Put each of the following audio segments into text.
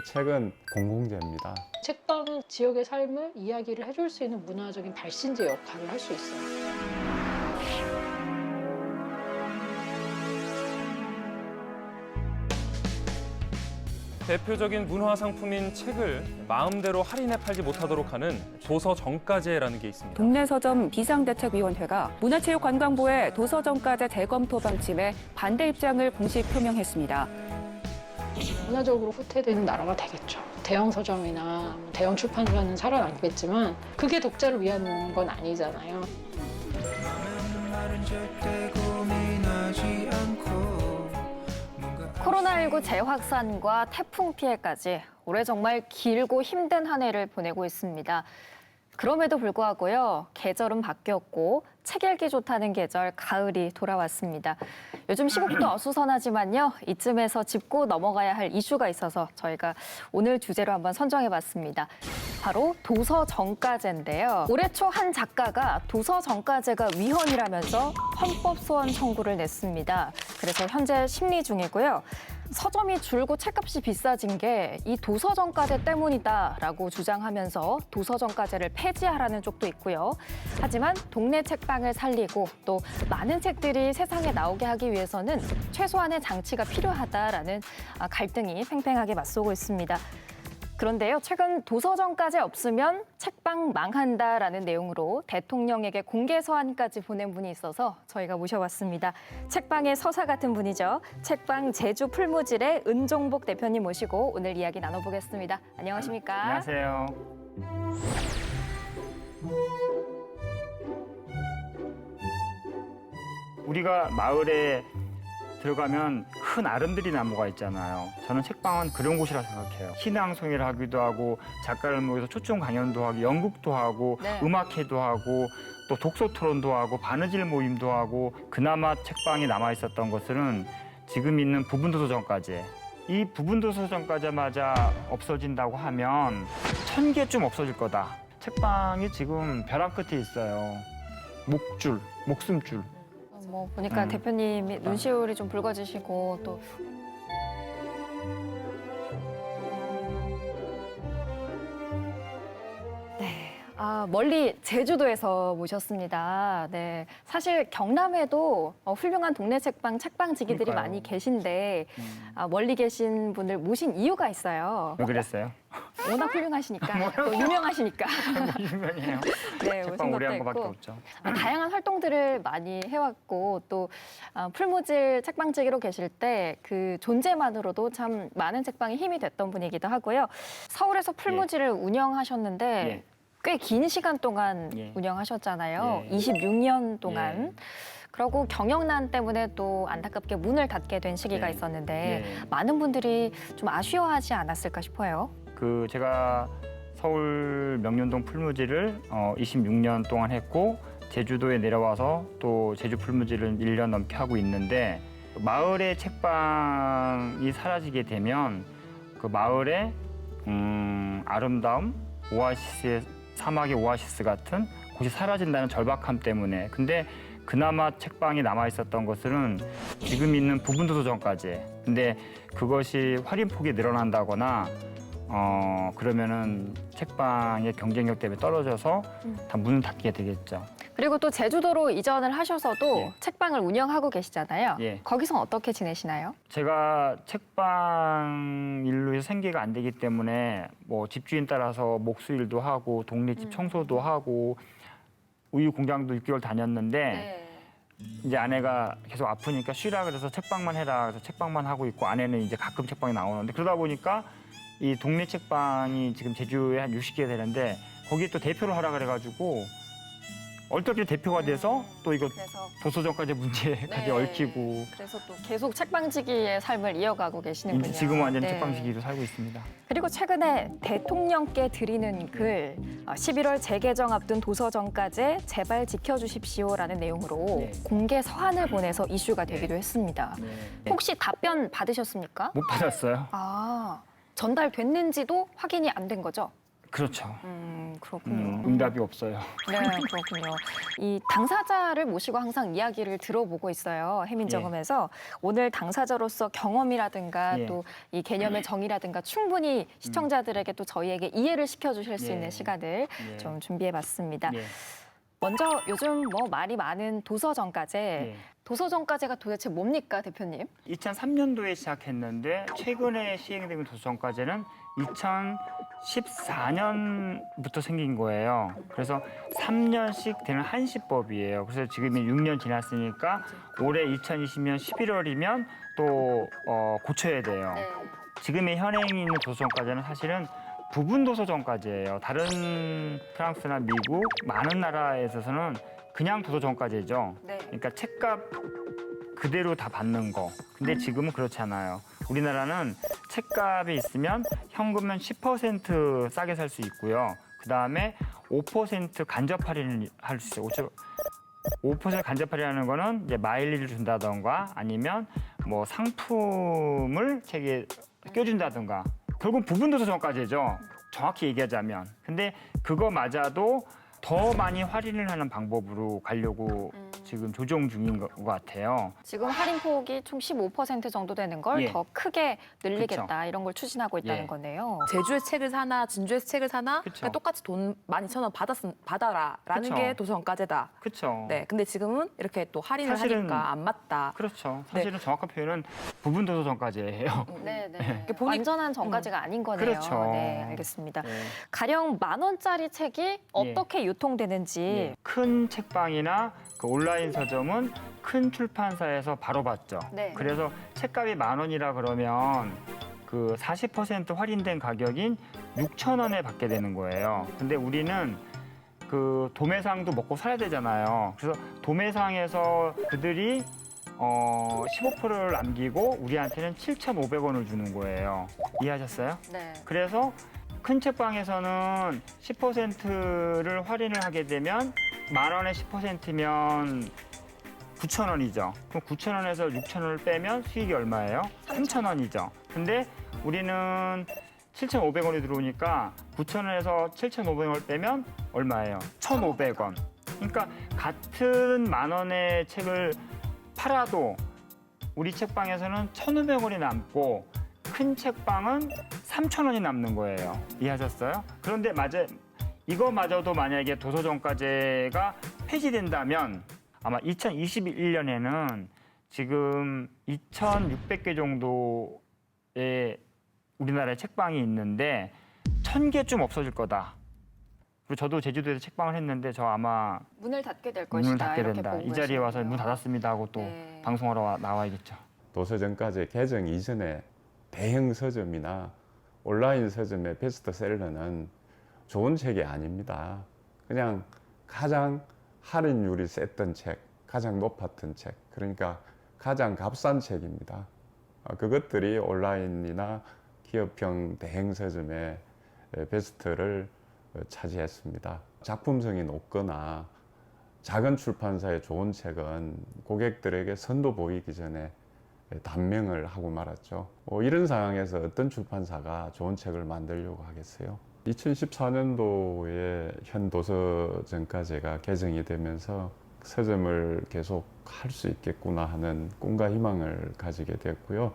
책은 공공재입니다. 책방은 지역의 삶을 이야기를 해줄 수 있는 문화적인 발신지 역할을 할 수 있어요. 대표적인 문화 상품인 책을 마음대로 할인해 팔지 못하도록 하는 도서정가제라는 게 있습니다. 동네 서점 비상대책위원회가 문화체육관광부의 도서정가제 재검토 방침에 반대 입장을 공식 표명했습니다. 문화적으로 후퇴되는 나라가 되겠죠. 대형 서점이나 대형 출판사는 살아남겠지만 그게 독자를 위한 건 아니잖아요. 코로나19 재확산과 태풍 피해까지 올해 정말 길고 힘든 한 해를 보내고 있습니다. 그럼에도 불구하고요, 계절은 바뀌었고 책 읽기 좋다는 계절 가을이 돌아왔습니다. 요즘 시국도 어수선하지만요, 이쯤에서 짚고 넘어가야 할 이슈가 있어서 저희가 오늘 주제로 한번 선정해봤습니다. 바로 도서정가제인데요. 올해 초 한 작가가 도서정가제가 위헌이라면서 헌법소원 청구를 냈습니다. 그래서 현재 심리 중이고요. 서점이 줄고 책값이 비싸진 게 이 도서정가제 때문이다라고 주장하면서 도서정가제를 폐지하라는 쪽도 있고요. 하지만 동네 책방을 살리고 또 많은 책들이 세상에 나오게 하기 위해서는 최소한의 장치가 필요하다라는 갈등이 팽팽하게 맞서고 있습니다. 그런데요, 최근 도서정가제 없으면 책방 망한다라는 내용으로 대통령에게 공개 서한까지 보낸 분이 있어서 저희가 모셔봤습니다. 책방의 서사 같은 분이죠. 책방 제주 풀무질의 은종복 대표님 모시고 오늘 이야기 나눠보겠습니다. 안녕하십니까? 안녕하세요. 우리가 마을에 들어가면 큰 아름드리 나무가 있잖아요. 저는 책방은 그런 곳이라 생각해요. 신앙송이를 하기도 하고 작가를 모여서 초청 강연도 하고 연극도 하고 네. 음악회도 하고 또 독서 토론도 하고 바느질 모임도 하고 그나마 책방이 남아 있었던 것은 지금 있는 부분도서점까지 이 부분도서점까지마저 없어진다고 하면 1000개쯤 없어질 거다. 책방이 지금 벼랑 끝에 있어요. 목숨줄. 뭐 보니까 대표님이 눈시울이 좀 붉어지시고 또 멀리 제주도에서 모셨습니다. 네, 사실 경남에도 훌륭한 동네 책방지기들이 그러니까요. 많이 계신데 멀리 계신 분을 모신 이유가 있어요. 왜 그랬어요? 워낙 훌륭하시니까, 또 유명하시니까. 유명해요. 네, 책방 오래 한 것도 거밖에 있고. 없죠. 다양한 활동들을 많이 해왔고 또 풀무질 책방지기로 계실 때 그 존재만으로도 참 많은 책방에 힘이 됐던 분이기도 하고요. 서울에서 풀무질을 운영하셨는데 예. 꽤 긴 시간 동안 예. 운영하셨잖아요. 예. 26년 동안. 예. 그러고 경영난 때문에 또 안타깝게 문을 닫게 된 시기가 예. 있었는데 예. 많은 분들이 좀 아쉬워하지 않았을까 싶어요. 제가 서울 명륜동 풀무지를 26년 동안 했고 제주도에 내려와서 또 제주 풀무지를 1년 넘게 하고 있는데 마을의 책방이 사라지게 되면 그 마을의 아름다움, 오아시스의 사막의 오아시스 같은 곳이 사라진다는 절박함 때문에 근데 그나마 책방이 남아 있었던 것은 지금 있는 부분도서점까지 근데 그것이 활인폭이 늘어난다거나 그러면은 책방의 경쟁력 때문에 떨어져서 다 문을 닫게 되겠죠. 그리고 또 제주도로 이전을 하셔서도 예. 책방을 운영하고 계시잖아요. 예. 거기서 어떻게 지내시나요? 제가 책방 일로 해서 생계가 안 되기 때문에 뭐 집주인 따라서 목수일도 하고 동네집 청소도 하고 우유 공장도 6개월 다녔는데 이제 아내가 계속 아프니까 쉬라 그래서 책방만 해라 그래서 책방만 하고 있고 아내는 이제 가끔 책방에 나오는데 그러다 보니까 이 동네 책방이 지금 제주에 한 60개 되는데 거기에 또 대표를 하라 그래가지고 얼떨결에 대표가 돼서 또 이거 그래서 도서점까지 문제까지 얽히고 그래서 또 계속 책방지기의 삶을 이어가고 계시는군요. 이제 지금 완전 네. 책방지기로 살고 있습니다. 그리고 최근에 대통령께 드리는 글 11월 재개정 앞둔 도서정가제 제발 지켜주십시오라는 내용으로 네. 공개 서한을 보내서 이슈가 되기도 했습니다. 네. 혹시 답변 받으셨습니까? 못 받았어요. 전달됐는지도 확인이 안 된 거죠? 그렇죠. 그렇군요. 응답이 없어요. 네, 그렇군요. 이 당사자를 모시고 항상 이야기를 들어보고 있어요. 해민정음에서 오늘 당사자로서 경험이라든가 예. 또 이 개념의 정의라든가 충분히 시청자들에게 또 저희에게 이해를 시켜주실 수 예. 있는 시간을 예. 좀 준비해봤습니다. 예. 먼저 요즘 뭐 말이 많은 도서정가제. 예. 도서정가제가 도대체 뭡니까, 대표님? 2003년도에 시작했는데 최근에 시행된 도서정가제는 2014년부터 생긴 거예요. 그래서 3년씩 되는 한시법이에요. 그래서 지금이 6년 지났으니까 올해 2020년 11월이면 또 고쳐야 돼요. 네. 지금의 현행이 있는 도서정가제는 사실은 부분 도서정가제예요. 다른 프랑스나 미국 많은 나라에 있어서는 그냥 도서정가제죠. 네. 그러니까 책값 그대로 다 받는 거. 근데 지금은 그렇지 않아요. 우리나라는 책값이 있으면 현금은 10% 싸게 살 수 있고요. 그 다음에 5% 간접 할인을 할 수 있어요. 5% 간접 할인하는 거는 이제 마일리지를 준다던가 아니면 뭐 상품을 책에 껴준다던가. 결국 부분 도서정가제죠. 정확히 얘기하자면. 근데 그거마저도 더 많이 할인을 하는 방법으로 가려고 지금 조정 중인 것 같아요. 지금 할인폭이 총 15% 정도 되는 걸 예. 더 크게 늘리겠다 이런 걸 추진하고 있다는 예. 거네요. 제주의 책을 사나 진주에서 책을 사나 그쵸. 그냥 똑같이 돈 12,000원 받아라라는 그쵸. 게 도서정가제다. 그렇죠. 네, 근데 지금은 이렇게 또 할인을 사실은- 하니까 안 맞다. 그렇죠. 사실은 정확한 표현은 부분 도서정가제예요. 네, 네. 이렇게 보니- 완전한 정가제가 아닌 거네요. 그렇죠. 네, 알겠습니다. 네. 가령 10,000원짜리 책이 어떻게 유통되는지 예. 큰 책방이나 그 온라인 서점은 큰 출판사에서 바로 받죠. 네. 그래서 책값이 10,000원이라 그러면 그 40% 할인된 가격인 6,000원에 받게 되는 거예요. 근데 우리는 그 도매상도 먹고 살아야 되잖아요. 그래서 도매상에서 그들이 15%를 남기고 우리한테는 7,500원을 주는 거예요. 이해하셨어요? 네. 그래서 큰 책방에서는 10%를 할인을 하게 되면 10,000원에 10%면 9,000원이죠. 그럼 9,000원에서 6,000원을 빼면 수익이 얼마예요? 3,000원이죠. 근데 우리는 7,500원이 들어오니까 9,000원에서 7,500원을 빼면 얼마예요? 1,500원. 그러니까 같은 10,000원의 책을 팔아도 우리 책방에서는 1,500원이 남고 큰 책방은 3,000원이 남는 거예요. 이해하셨어요? 그런데 이거마저도 만약에 도서정가제가 폐지된다면 아마 2021년에는 지금 2,600개 정도의 우리나라의 책방이 있는데 1,000개쯤 없어질 거다. 그리고 저도 제주도에서 책방을 했는데 저 아마 문을 닫게 될 것이다. 문을 닫게 이렇게 된다. 보고 이 자리에 와서 계시는군요. 문 닫았습니다 하고 또 네. 방송하러 나와야겠죠. 도서정가제 개정 이전에 대형 서점이나 온라인 서점의 베스트셀러는 좋은 책이 아닙니다. 그냥 가장 할인율이 셌던 책, 가장 높았던 책, 그러니까 가장 값싼 책입니다. 그것들이 온라인이나 기업형 대형 서점의 베스트를 차지했습니다. 작품성이 높거나 작은 출판사의 좋은 책은 고객들에게 선도 보이기 전에 단명을 하고 말았죠. 이런 상황에서 어떤 출판사가 좋은 책을 만들려고 하겠어요? 2014년도에 현 도서정가제가 개정이 되면서 서점을 계속 할 수 있겠구나 하는 꿈과 희망을 가지게 됐고요.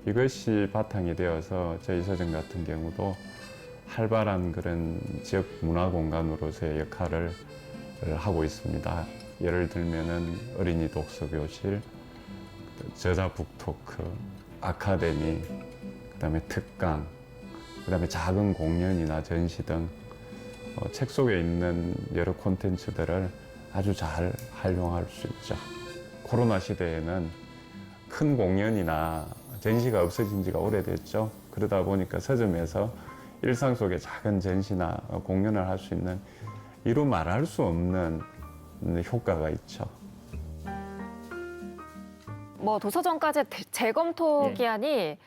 이것이 바탕이 되어서 저희 서점 같은 경우도 활발한 그런 지역 문화 공간으로서의 역할을 하고 있습니다. 예를 들면은 어린이 독서 교실, 저자 북토크, 아카데미, 그다음에 특강, 그다음에 작은 공연이나 전시 등 책 속에 있는 여러 콘텐츠들을 아주 잘 활용할 수 있죠. 코로나 시대에는 큰 공연이나 전시가 없어진 지가 오래됐죠. 그러다 보니까 서점에서 일상 속의 작은 전시나 공연을 할 수 있는 이루 말할 수 없는 효과가 있죠. 뭐 도서정가제 재검토 예. 기한이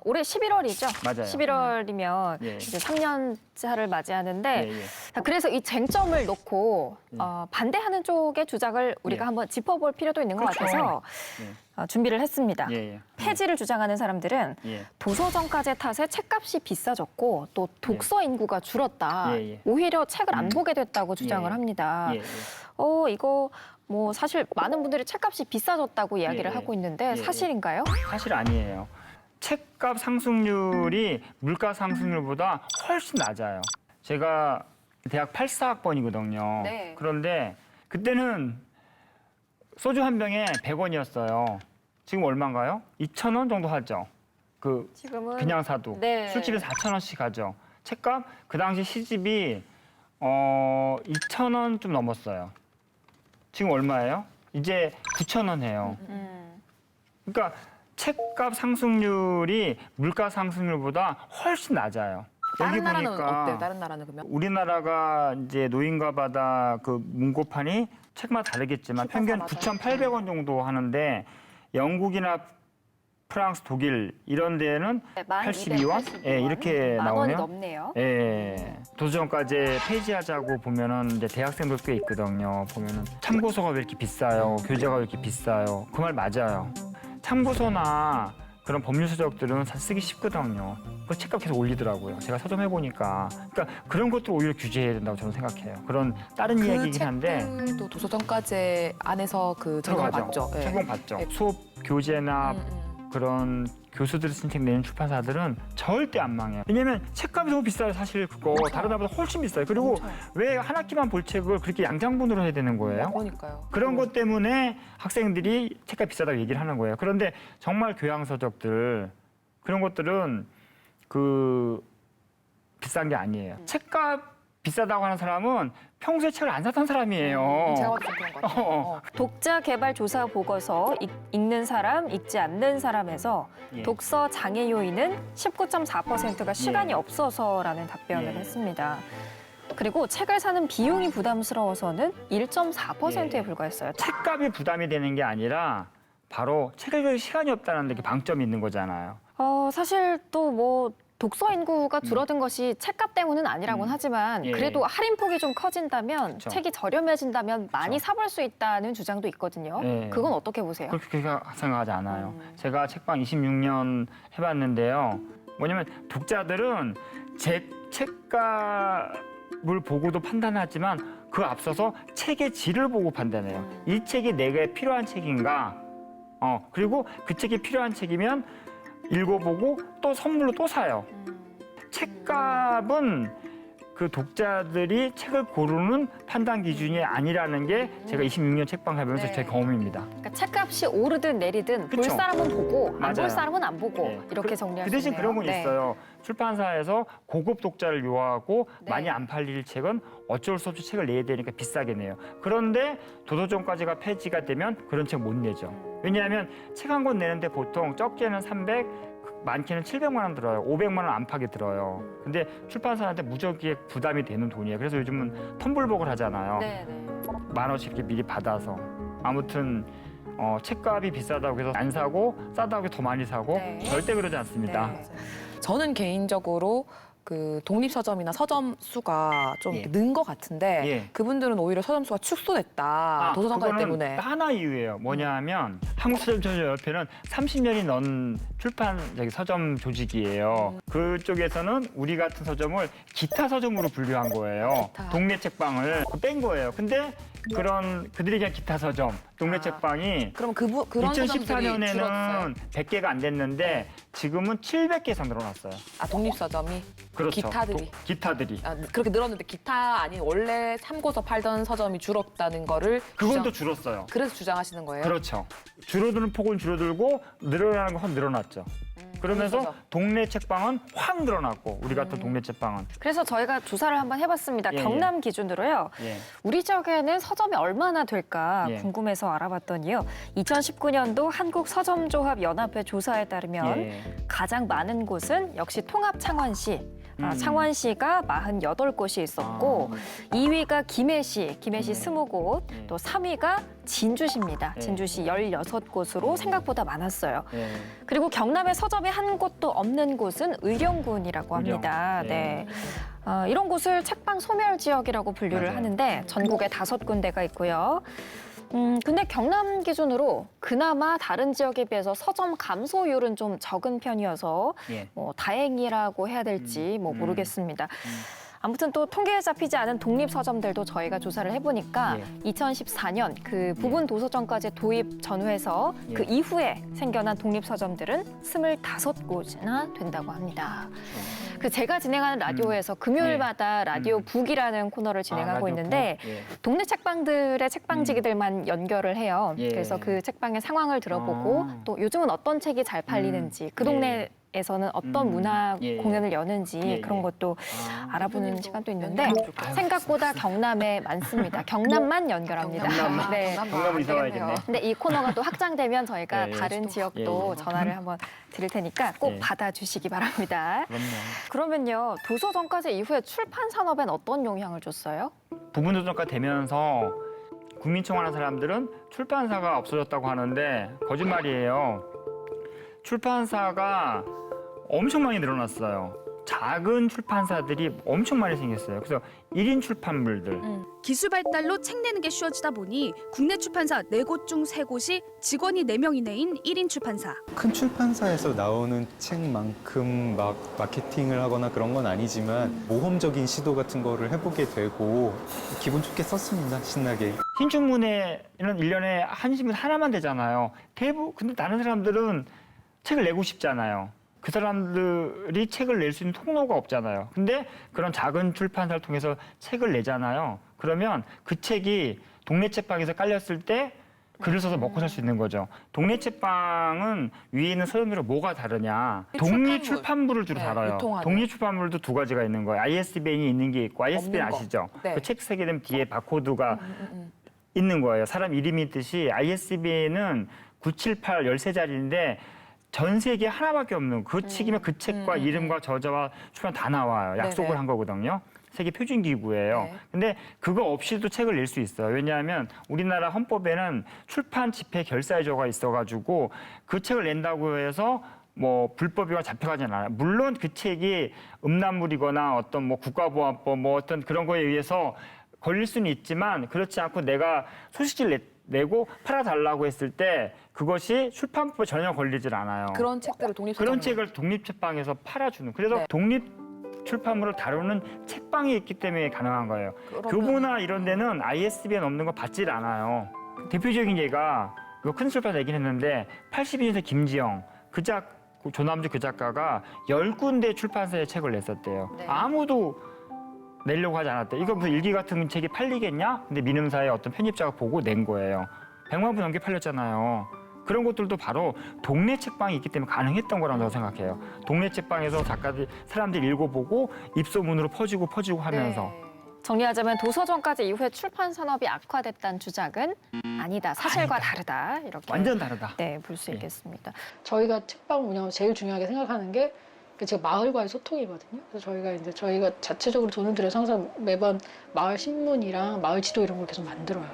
올해 11월이죠. 맞아요. 11월이면 예. 이제 3년차를 맞이하는데 예, 예. 자, 그래서 이 쟁점을 놓고 반대하는 쪽의 주장을 우리가 예. 한번 짚어볼 필요도 있는 것 그렇죠. 같아서 준비를 했습니다. 예, 예. 폐지를 주장하는 사람들은 예. 도서정가제 탓에 책값이 비싸졌고 또 독서 인구가 줄었다. 예, 예. 오히려 책을 안 보게 됐다고 주장을 예. 합니다. 예, 예. 이거 뭐 사실 많은 분들이 책값이 비싸졌다고 이야기를 예, 하고 있는데 예, 사실인가요? 사실 아니에요. 책값 상승률이 물가 상승률보다 훨씬 낮아요. 제가 대학 84학번이거든요. 네. 그런데 그때는 소주 한 병에 100원이었어요. 지금 얼마인가요? 2,000원 정도 하죠. 지금은 그냥 사도. 네. 술집에 4,000원씩 하죠. 책값 그 당시 시집이 2,000원 좀 넘었어요. 지금 얼마예요? 이제 9,000원 해요. 그러니까 책값 상승률이 물가 상승률보다 훨씬 낮아요. 여기 다른 나라는 보니까 어때요? 다른 나라는 그러면? 우리나라가 이제 노인과 바다 그 문고판이 책마다 다르겠지만 평균 맞아요. 9,800원 정도 하는데 영국이나 프랑스, 독일 이런 데는 82원? 예, 이렇게 만 원이 나오네요. 넘네요. 예, 도서정가제 폐지하자고 보면은 이제 대학생들 꽤 있거든요. 보면은 참고서가 왜 이렇게 비싸요? 교재가 왜 이렇게 비싸요? 그 말 맞아요. 참고서나 그런 법률 서적들은 사실 쓰기 쉽거든요. 그 책값 계속 올리더라고요. 제가 서점 해보니까. 그러니까 그런 것들 오히려 규제해야 된다고 저는 생각해요. 그런 다른 이야기이긴 한데 책들도 도서정가제 안에서 그 적용을 들어가죠. 받죠. 예. 적용받죠. 예. 수업 교재나 음. 그런 교수들이 쓴 책 내는 출판사들은 절대 안 망해요. 왜냐면 책값이 너무 비싸요, 사실 그거. 다른 나라보다 훨씬 비싸요. 그리고 왜 한 학기만 볼 책을 그렇게 양장분으로 해야 되는 거예요? 그러니까요. 그런 것 때문에 학생들이 책값 비싸다고 얘기를 하는 거예요. 그런데 정말 교양서적들 그런 것들은 비싼 게 아니에요. 책값 비싸다고 하는 사람은 평소에 책을 안 샀던 사람이에요. 제가 봐도 좀 그런 것 같아요. 독자 개발 조사 보고서 읽는 사람, 읽지 않는 사람에서 예. 독서 장애 요인은 19.4%가 시간이 예. 없어서라는 답변을 예. 했습니다. 그리고 책을 사는 비용이 부담스러워서는 1.4%에 예. 불과했어요. 책값이 부담이 되는 게 아니라 바로 책을 읽을 시간이 없다는 게 방점이 있는 거잖아요. 사실 또 뭐 독서 인구가 줄어든 것이 책값 때문은 아니라고는 하지만 예. 그래도 할인폭이 좀 커진다면 그쵸. 책이 저렴해진다면 많이 그쵸. 사볼 수 있다는 주장도 있거든요. 예. 그건 어떻게 보세요? 그렇게 생각하지 않아요. 제가 책방 26년 해봤는데요. 뭐냐면 독자들은 제 책값을 보고도 판단하지만 그 앞서서 책의 질을 보고 판단해요. 이 책이 내게 필요한 책인가? 그리고 그 책이 필요한 책이면 읽어보고 또 선물로 또 사요. 책값은 그 독자들이 책을 고르는 판단 기준이 아니라는 게 제가 26년 책방 해보면서 네. 제 경험입니다. 그러니까 책값이 오르든 내리든 볼 그쵸. 사람은 보고 안 맞아요. 볼 사람은 안 보고 네. 이렇게 정리할 그 수 대신 있네요. 그런 건 네. 있어요. 출판사에서 고급 독자를 요하고 네. 많이 안 팔릴 책은 어쩔 수 없이 책을 내야 되니까 비싸게 내요. 그런데 도서정가제가 폐지가 되면 그런 책 못 내죠. 왜냐하면 책 한 권 내는데 보통 적게는 300, 많게는 700만 원 들어요. 500만 원 안팎에 들어요. 근데 출판사한테 무지하게 부담이 되는 돈이에요. 그래서 요즘은 텀블벅을 하잖아요. 네, 네. 10,000원씩 이렇게 미리 받아서. 아무튼 책값이 비싸다고 해서 안 사고 싸다고 해서 더 많이 사고 네. 절대 그러지 않습니다. 네. 저는 개인적으로 그 독립서점이나 서점 수가 좀 예. 는 것 같은데 예. 그분들은 오히려 서점 수가 축소됐다. 도서정가제 그거는 때문에. 하나 이유예요. 뭐냐면 한국서점연합회는 30년이 넘은 출판 서점 조직이에요. 그쪽에서는 우리 같은 서점을 기타 서점으로 분류한 거예요. 기타. 동네 책방을 뺀 거예요. 근데 그들이 그냥 기타 서점, 동네 아. 책방이 그럼 그런 서점들이 줄었어요. 2014년에는 100개가 안 됐는데 지금은 700개 이상 늘어났어요. 아, 독립서점이? 그렇죠. 기타들이. 기타들이. 아, 그렇게 늘었는데 기타 아닌 원래 참고서 팔던 서점이 줄었다는 거를 그건 또 줄었어요. 그래서 주장하시는 거예요? 그렇죠. 줄어드는 폭은 줄어들고 늘어나는 건 확 늘어났죠. 그러면서 그렇죠. 동네 책방은 확 늘어났고 우리 같은 동네 책방은 그래서 저희가 조사를 한번 해봤습니다. 예, 예. 경남 기준으로요. 예. 우리 지역에는 서점이 얼마나 될까 예. 궁금해서 알아봤더니요. 2019년도 한국서점조합연합회 조사에 따르면 예. 가장 많은 곳은 역시 통합창원시, 창원시가 48곳이 있었고 2위가 김해시 20곳, 또 3위가 진주시입니다. 진주시 16곳으로 생각보다 많았어요. 그리고 경남의 서점이 한 곳도 없는 곳은 의령군이라고 합니다. 네. 이런 곳을 책방 소멸 지역이라고 분류를 맞아요. 하는데 전국에 5군데가 있고요. 근데 경남 기준으로 그나마 다른 지역에 비해서 서점 감소율은 좀 적은 편이어서 뭐 다행이라고 해야 될지 뭐 모르겠습니다. 아무튼 또 통계에 잡히지 않은 독립 서점들도 저희가 조사를 해보니까 2014년 그 부분 도서정가제 도입 전후에서 그 이후에 생겨난 독립 서점들은 25곳이나 된다고 합니다. 그 제가 진행하는 라디오에서 금요일마다 라디오 북이라는 코너를 진행하고 있는데 동네 책방들의 책방지기들만 연결을 해요. 그래서 그 책방의 상황을 들어보고 또 요즘은 어떤 책이 잘 팔리는지 그 동네에서는 어떤 문화 공연을 여는지 그런 것도 알아보는 시간도 있는데 생각보다 경남에 많습니다. 경남만 연결합니다. 네. 경남을 이사 와야겠네. 근데 이 코너가 또 확장되면 저희가 네, 다른 지역도 전화를 한번 드릴 테니까 꼭 받아주시기 바랍니다. 그러면요, 도서정가제 이후에 출판 산업엔 어떤 영향을 줬어요? 부분 도서가 되면서 국민청하는 사람들은 출판사가 없어졌다고 하는데 거짓말이에요. 출판사가 엄청 많이 늘어났어요. 작은 출판사들이 엄청 많이 생겼어요. 그래서 1인 출판물들. 기술 발달로 책 내는 게 쉬워지다 보니 국내 출판사 4곳 중 3곳이 직원이 4명 이내인 1인 출판사. 큰 출판사에서 나오는 책만큼 막 마케팅을 하거나 그런 건 아니지만 모험적인 시도 같은 거를 해보게 되고 기분 좋게 썼습니다. 신나게. 신춘문예는 1년에 한 신문 하나만 되잖아요. 근데 다른 사람들은 책을 내고 싶잖아요. 그 사람들이 책을 낼 수 있는 통로가 없잖아요. 근데 그런 작은 출판사를 통해서 책을 내잖아요. 그러면 그 책이 동네 책방에서 깔렸을 때 글을 써서 먹고 살 수 있는 거죠. 동네 책방은 위에 있는 서점들과 뭐가 다르냐. 독립 출판물을 주로 다뤄요. 유통하는. 독립 출판물도 2가지가 있는 거예요. ISBN이 있는 게 있고, ISBN 없는 거. 아시죠? 네. 그 책 쓰게 되면 뒤에 바코드가 있는 거예요. 사람 이름이 있듯이 ISBN은 978, 13자리인데 전 세계에 하나밖에 없는 그 책이면 그 책과 이름과 저자와 출판 다 나와요. 약속을 네네. 한 거거든요. 세계 표준 기구예요. 네. 근데 그거 없이도 책을 낼 수 있어요. 왜냐하면 우리나라 헌법에는 출판 집회 결사유조가 있어가지고 그 책을 낸다고 해서 뭐 불법이거나 잡혀가지 않아요. 물론 그 책이 음란물이거나 어떤 뭐 국가보안법 뭐 어떤 그런 거에 의해서 걸릴 수는 있지만 그렇지 않고 내가 소식지를 내고 팔아달라고 했을 때 그것이 출판법에 전혀 걸리질 않아요. 그런 책들을 독립 그런 책을 독립책방에서 팔아주는. 그래서 독립 출판물을 다루는 책방이 있기 때문에 가능한 거예요. 교보나 이런 데는 ISBN 없는 거 받질 않아요. 대표적인 예가 이거 큰 출판사 얘기는 했는데 82년생 김지영 조남주 그 작가가 10군데 출판사에 책을 냈었대요. 아무도 내려고 하지 않았대요. 이거 무슨 일기 같은 책이 팔리겠냐? 근데 민음사의 어떤 편집자가 보고 낸 거예요. 100만 부 넘게 팔렸잖아요. 그런 것들도 바로 동네 책방이 있기 때문에 가능했던 거라고 저는 생각해요. 동네 책방에서 사람들이 읽어보고 입소문으로 퍼지고 하면서. 정리하자면 도서정가제 이후에 출판 산업이 악화됐다는 주장은 아니다. 사실과 다르다. 이렇게 완전 다르다. 네, 볼 수 있겠습니다. 저희가 책방 운영을 제일 중요하게 생각하는 게 제가 마을과의 소통이거든요. 그래서 저희가 자체적으로 돈을 들여서 항상 매번 마을 신문이랑 마을 지도 이런 걸 계속 만들어요.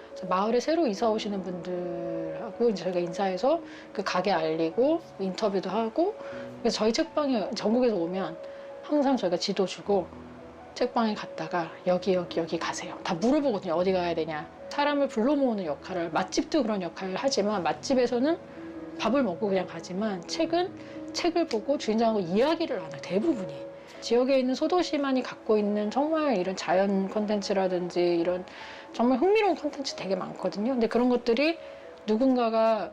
그래서 마을에 새로 이사 오시는 분들하고 이제 저희가 인사해서 그 가게 알리고 인터뷰도 하고, 그래서 저희 책방에 전국에서 오면 항상 저희가 지도 주고 책방에 갔다가 여기 가세요. 다 물어보거든요. 어디 가야 되냐. 사람을 불러 모으는 역할을, 맛집도 그런 역할을 하지만 맛집에서는 밥을 먹고 그냥 가지만 책을 보고 주인장하고 이야기를 나눠요. 대부분이. 지역에 있는 소도시만이 갖고 있는 정말 이런 자연 콘텐츠라든지 이런 정말 흥미로운 콘텐츠 되게 많거든요. 근데 그런 것들이 누군가가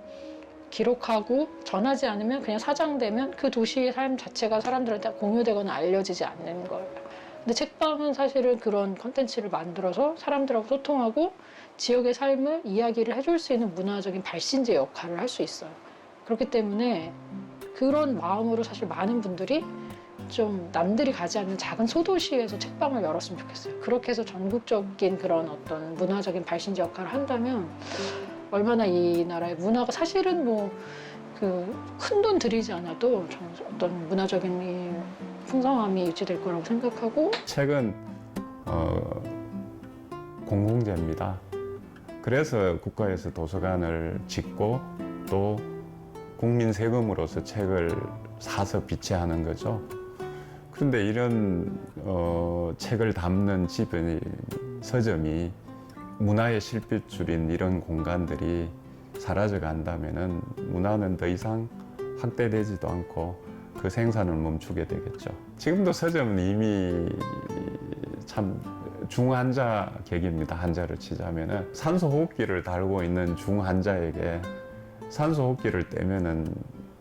기록하고 전하지 않으면 그냥 사장되면 그 도시의 삶 자체가 사람들한테 공유되거나 알려지지 않는 거예요. 근데 책방은 사실은 그런 콘텐츠를 만들어서 사람들하고 소통하고 지역의 삶을 이야기를 해줄 수 있는 문화적인 발신제 역할을 할 수 있어요. 그렇기 때문에 그런 마음으로 사실 많은 분들이 좀 남들이 가지 않는 작은 소도시에서 책방을 열었으면 좋겠어요. 그렇게 해서 전국적인 그런 어떤 문화적인 발신제 역할을 한다면 얼마나 이 나라의 문화가 사실은 뭐 그 큰 돈 들이지 않아도 어떤 문화적인 이 풍성함이 유지될 거라고 생각하고 책은 공공재입니다. 그래서 국가에서 도서관을 짓고 또 국민 세금으로서 책을 사서 비치하는 거죠. 그런데 이런 책을 담는 집이 서점이 문화의 실핏줄인 이런 공간들이 사라져 간다면은 문화는 더 이상 확대되지도 않고 그 생산을 멈추게 되겠죠. 지금도 서점은 이미 참 중환자 객입니다. 한자로 치자면은 산소 호흡기를 달고 있는 중환자에게 산소 호흡기를 떼면은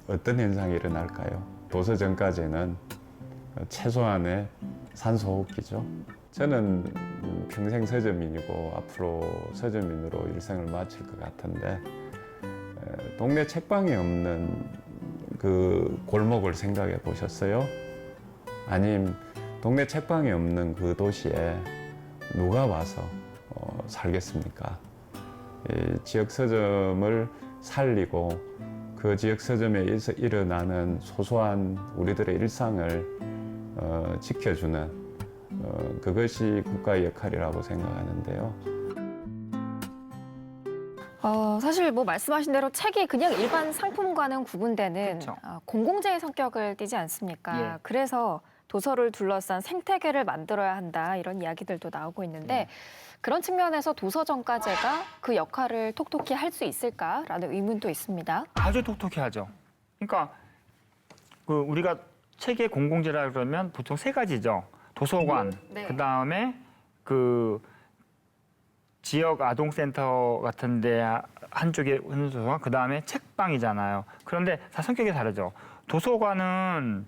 어떤 현상이 일어날까요? 도서전까지는 최소한의 산소 호흡기죠. 저는 평생 서점인이고 앞으로 서점인으로 일생을 마칠 것 같은데 동네 책방이 없는 그 골목을 생각해 보셨어요? 아님 동네 책방이 없는 그 도시에 누가 와서 살겠습니까? 이 지역 서점을 살리고 그 지역 서점에서 일어나는 소소한 우리들의 일상을 지켜주는 그것이 국가의 역할이라고 생각하는데요. 사실 뭐 말씀하신 대로 책이 그냥 일반 상품과는 구분되는 그렇죠. 공공재의 성격을 띠지 않습니까? 예. 그래서 도서를 둘러싼 생태계를 만들어야 한다 이런 이야기들도 나오고 있는데 그런 측면에서 도서정가제가 그 역할을 톡톡히 할 수 있을까라는 의문도 있습니다. 아주 톡톡히 하죠. 그러니까 그 우리가 책의 공공재라 그러면 보통 세 가지죠. 도서관, 네. 그다음에 그 지역 아동센터 같은 데 한쪽에 있는 도서관, 그다음에 책방이잖아요. 그런데 다 성격이 다르죠. 도서관은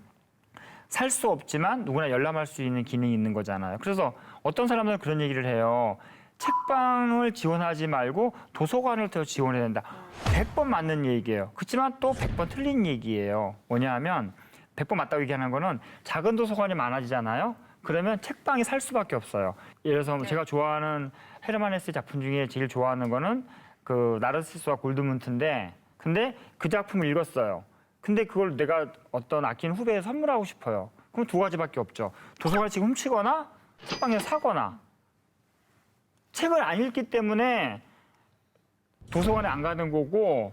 살 수 없지만 누구나 열람할 수 있는 기능이 있는 거잖아요. 그래서 어떤 사람들은 그런 얘기를 해요. 책방을 지원하지 말고 도서관을 더 지원해야 된다. 100번 맞는 얘기예요. 그렇지만 또 100번 틀린 얘기예요. 뭐냐 하면 100번 맞다고 얘기하는 거는 작은 도서관이 많아지잖아요. 그러면 책방이 살 수밖에 없어요. 예를 들어서 제가 좋아하는 헤르만 헤세 작품 중에 제일 좋아하는 거는 그 나르시스와 골드문트인데 근데 그 작품을 읽었어요. 근데 그걸 내가 어떤 아끼는 후배에 선물하고 싶어요. 그럼 두 가지밖에 없죠. 도서관을 지금 훔치거나 책방에서 사거나. 책을 안 읽기 때문에 도서관에 안 가는 거고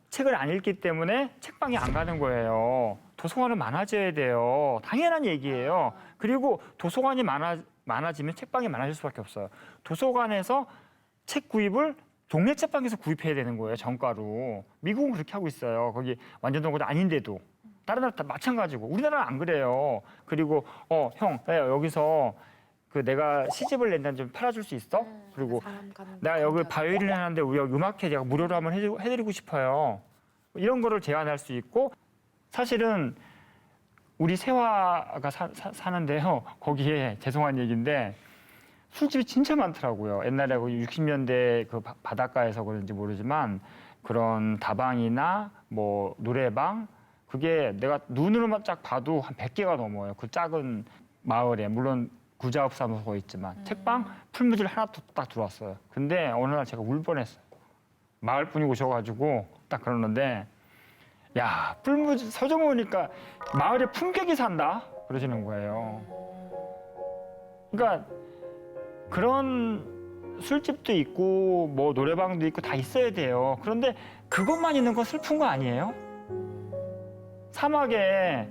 책을 안 읽기 때문에 책방에 안 가는 거예요. 도서관은 많아져야 돼요. 당연한 얘기예요. 그리고 도서관이 많아지면 책방이 많아질 수밖에 없어요. 도서관에서 책 구입을 동네 책방에서 구입해야 되는 거예요. 정가로. 미국은 그렇게 하고 있어요. 거기 완전 동거도 아닌데도. 다른 나라 다 마찬가지고. 우리나라는 안 그래요. 그리고 형 여기서 그 내가 시집을 낸다는 좀 팔아줄 수 있어? 그리고 내가 여기 바이올린 하는데 우리 음악회 제가 무료로 한번 해드리고 싶어요. 이런 거를 제안할 수 있고 사실은 우리 세화가 사는데요. 거기에 죄송한 얘기인데 술집이 진짜 많더라고요. 옛날에 60년대 그 바닷가에서 그런지 모르지만 그런 다방이나 뭐 노래방 그게 내가 눈으로만 쫙 봐도 한 100개가 넘어요. 그 작은 마을에. 물론 구자읍사무소가 있지만 책방 풀무질 하나 딱 들어왔어요. 근데 어느 날 제가 울 뻔했어요. 마을 분이 오셔가지고 딱 그러는데 야 풀무질 서점 오니까 마을에 품격이 산다 그러시는 거예요. 그러니까 그런 술집도 있고 뭐 노래방도 있고 다 있어야 돼요. 그런데 그것만 있는 건 슬픈 거 아니에요? 사막에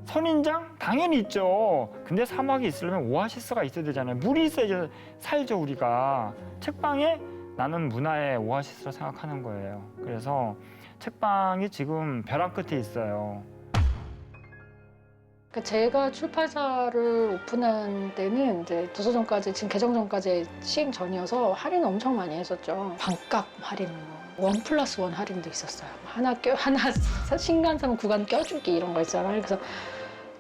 선인장? 당연히 있죠. 근데 사막이 있으려면 오아시스가 있어야 되잖아요. 물이 있어야 살죠, 우리가. 책방에 나는 문화의 오아시스라 생각하는 거예요. 그래서 책방이 지금 벼랑 끝에 있어요. 그러니까 제가 출판사를 오픈한 때는 이제 도서정가제 지금 개정 전까지 시행 전이어서 할인 엄청 많이 했었죠. 반값 할인, 1+1 할인도 있었어요. 하나 신간 사면 구간 껴주기 이런 거 있잖아요. 그래서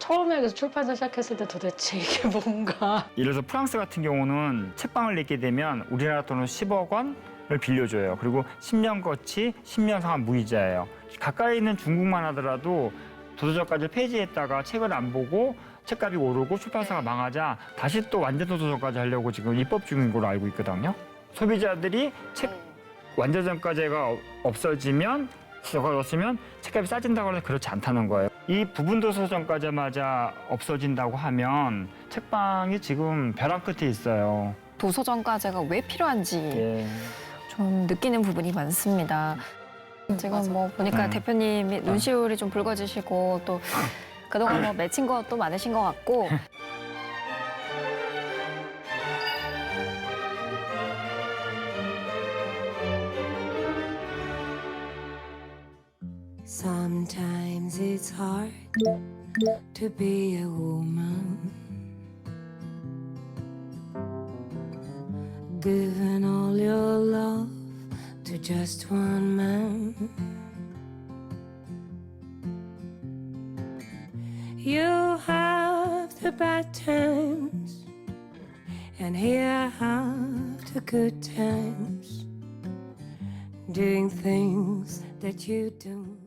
처음에 그래서 출판사 시작했을 때 도대체 이게 뭔가. 예를 들어서 프랑스 같은 경우는 책방을 냈게 되면 우리나라 돈은 10억 원을 빌려줘요. 그리고 10년 거치, 10년 상환 무이자예요. 가까이 있는 중국만 하더라도 도서정가제를 폐지했다가 책을 안 보고 책값이 오르고 출판사가 망하자 다시 또 완전 도서정가제 하려고 지금 입법 중인 걸로 알고 있거든요. 소비자들이 책 완전 정가제가 없어지면 저걸 넣었으면 책값이 싸진다고 해서 그렇지 않다는 거예요. 이 부분 도서 정가자마자 없어진다고 하면 책방이 지금 벼랑 끝에 있어요. 도서정가제가 왜 필요한지 예. 좀 느끼는 부분이 많습니다. 지금 뭐 보니까 대표님이 눈시울이 좀 붉어지시고 또 그동안 뭐 맺힌 것도 많으신 것 같고 Sometimes it's hard to be a woman, giving all your love to just one man. You have the bad times, and here I have the good times, doing things that you don't.